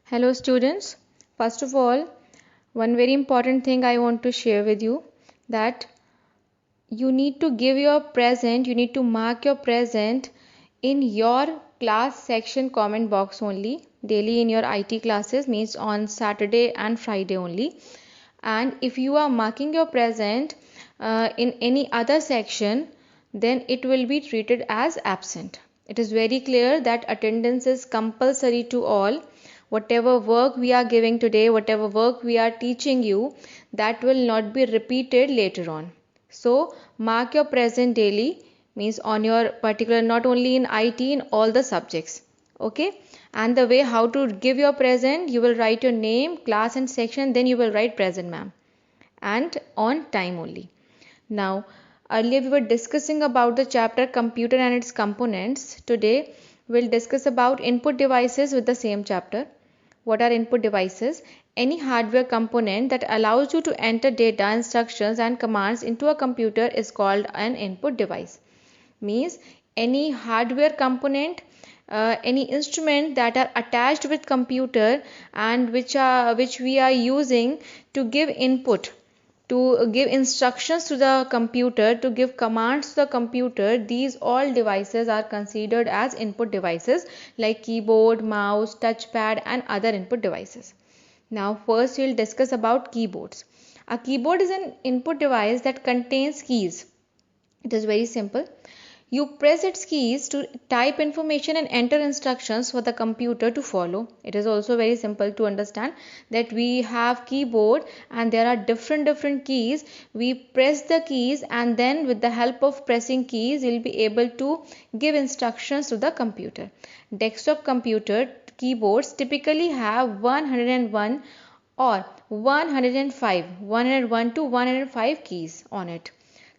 Hello students. First of all, one very important thing I want to share with you that you need to give your present, you need to mark your present in your class section comment box only daily in your IT classes, means on Saturday and Friday only. And if you are marking your present in any other section, then it will be treated as absent. It is very clear that attendance is compulsory to all. Whatever work we are giving today, whatever work we are teaching you, that will not be repeated later on. So mark your present daily, means on your particular, not only in IT, in all the subjects. Okay. And the way how to give your present, you will write your name, class and section, then you will write present ma'am, and on time only. Now, earlier we were discussing about the chapter computer and its components. Today we'll discuss about input devices with the same chapter. What are input devices? Any hardware component that allows you to enter data, instructions and commands into a computer is called an input device. Means any hardware component, any instrument that are attached with computer and which we are using to give input, to give instructions to the computer, to give commands to the computer, these all devices are considered as input devices, like keyboard, mouse, touchpad and other input devices. Now first we'll discuss about keyboards. A keyboard is an input device that contains keys. It is very simple. You press its keys to type information and enter instructions for the computer to follow. It is also very simple to understand that we have keyboard and there are different keys. We press the keys and then with the help of pressing keys we'll be able to give instructions to the computer. Desktop computer keyboards typically have 101 or 101 to 105 keys on it.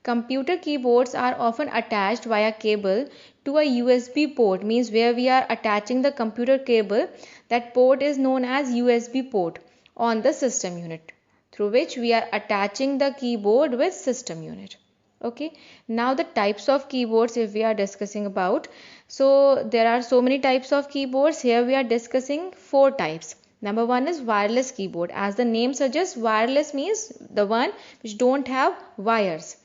Computer keyboards are often attached via cable to a USB port, means where we are attaching the computer cable, that port is known as USB port on the system unit, through which we are attaching the keyboard with system unit. Okay, now the types of keyboards if we are discussing about, so there are so many types of keyboards. Here we are discussing four types. Number one is wireless keyboard. As the name suggests, wireless means the one which don't have wires.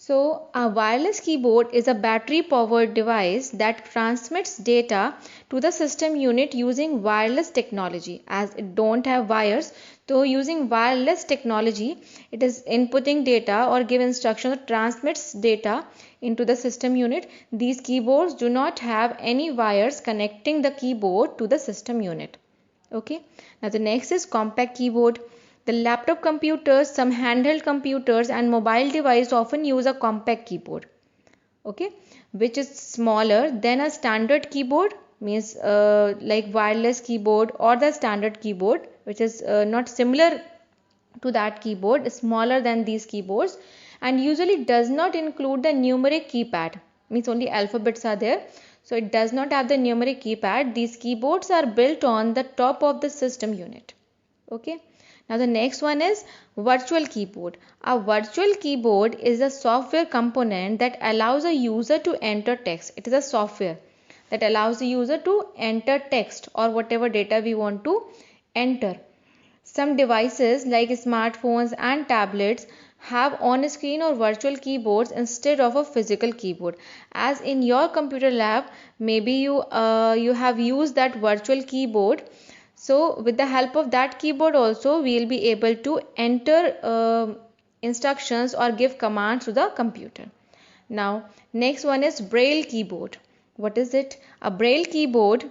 So a wireless keyboard is a battery powered device that transmits data to the system unit using wireless technology. As it don't have wires, so using wireless technology, it is inputting data or give instruction or transmits data into the system unit. These keyboards do not have any wires connecting the keyboard to the system unit. Okay. Now the next is compact keyboard. The laptop computers, some handheld computers and mobile devices often use a compact keyboard, okay, which is smaller than a standard keyboard, means like wireless keyboard or the standard keyboard, which is not similar to that keyboard, smaller than these keyboards, and usually does not include the numeric keypad, means only alphabets are there. So it does not have the numeric keypad. These keyboards are built on the top of the system unit. Okay. Now the next one is virtual keyboard. A virtual keyboard is a software component that allows a user to enter text. It is a software that allows the user to enter text or whatever data we want to enter. Some devices like smartphones and tablets have on-screen or virtual keyboards instead of a physical keyboard. As in your computer lab, maybe you have used that virtual keyboard. So with the help of that keyboard also we will be able to enter instructions or give commands to the computer. Now next one is braille keyboard. What is it? A braille keyboard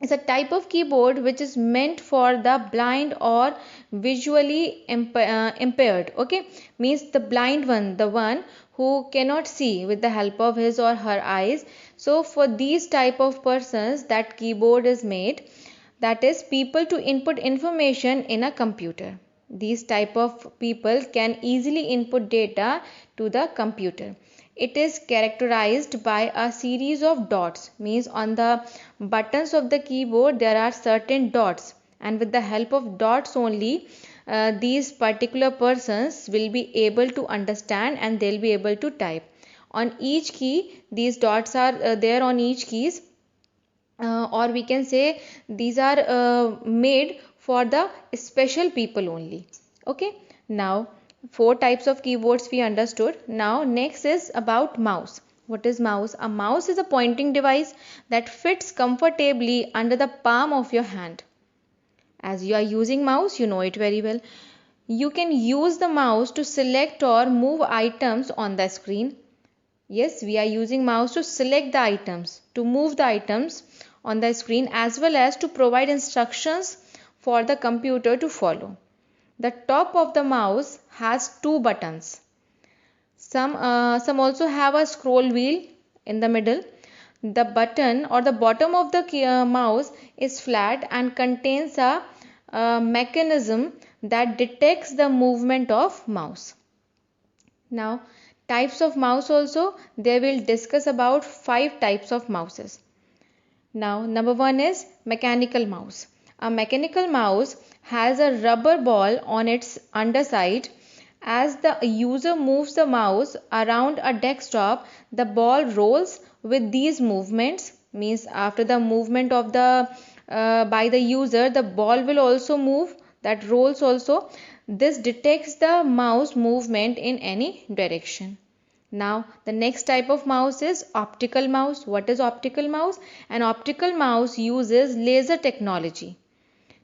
is a type of keyboard which is meant for the blind or visually impaired. Okay, means the blind one, the one who cannot see with the help of his or her eyes. So for these type of persons that keyboard is made, that is people to input information in a computer. These type of people can easily input data to the computer. It is characterized by a series of dots, means on the buttons of the keyboard there are certain dots, and with the help of dots only these particular persons will be able to understand and they'll be able to type. On each key, these dots are there on each keys, or we can say these are made for the special people only. Okay, now four types of keyboards we understood. Now next is about mouse. What is mouse? A mouse is a pointing device that fits comfortably under the palm of your hand. As you are using mouse, you know it very well. You can use the mouse to select or move items on the screen. Yes, we are using mouse to select the items, to move the items on the screen, as well as to provide instructions for the computer to follow. The top of the mouse has two buttons. Some also have a scroll wheel in the middle. The button or the bottom of the mouse is flat and contains a mechanism that detects the movement of mouse. Now, types of mouse also, they will discuss about 5 types of mouses. Now, number 1 is mechanical mouse. A mechanical mouse has a rubber ball on its underside. As the user moves the mouse around a desktop, the ball rolls with these movements. Means after the movement of the by the user, the ball will also move, that rolls also. This detects the mouse movement in any direction. Now the next type of mouse is optical mouse. What is optical mouse? An optical mouse uses laser technology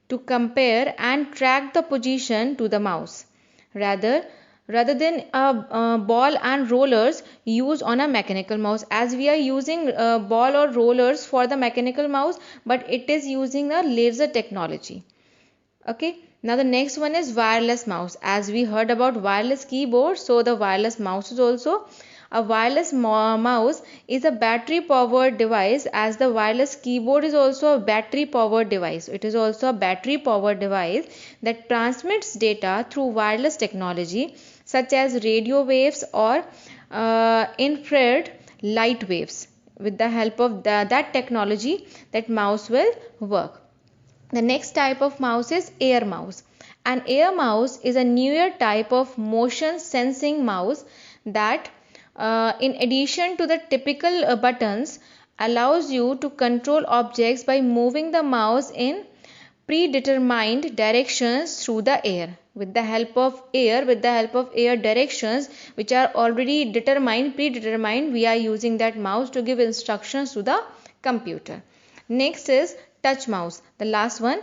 to compare and track the position to the mouse rather than a ball and rollers used on a mechanical mouse. As we are using ball or rollers for the mechanical mouse, but it is using a laser technology. Okay, now the next one is wireless mouse. As we heard about wireless keyboard, so the wireless mouse is also a wireless mouse is a battery powered device, as the wireless keyboard is also a battery powered device. It is also a battery powered device that transmits data through wireless technology such as radio waves or infrared light waves. With the help of that technology, that mouse will work. The next type of mouse is air mouse. An air mouse is a newer type of motion sensing mouse that in addition to the typical buttons allows you to control objects by moving the mouse in predetermined directions through the air. With the help of air directions which are already predetermined, we are using that mouse to give instructions to the computer. Next is touch mouse, the last one.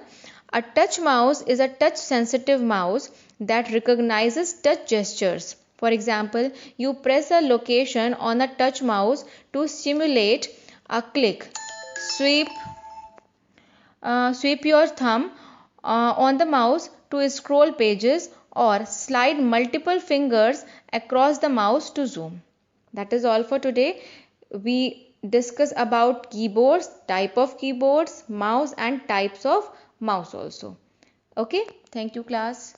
A touch mouse is a touch sensitive mouse that recognizes touch gestures. For example, you press a location on a touch mouse to simulate a click. Sweep your thumb on the mouse to scroll pages, or slide multiple fingers across the mouse to zoom. That is all for today. We discuss about keyboards, type of keyboards, mouse and types of mouse also. Okay, thank you class.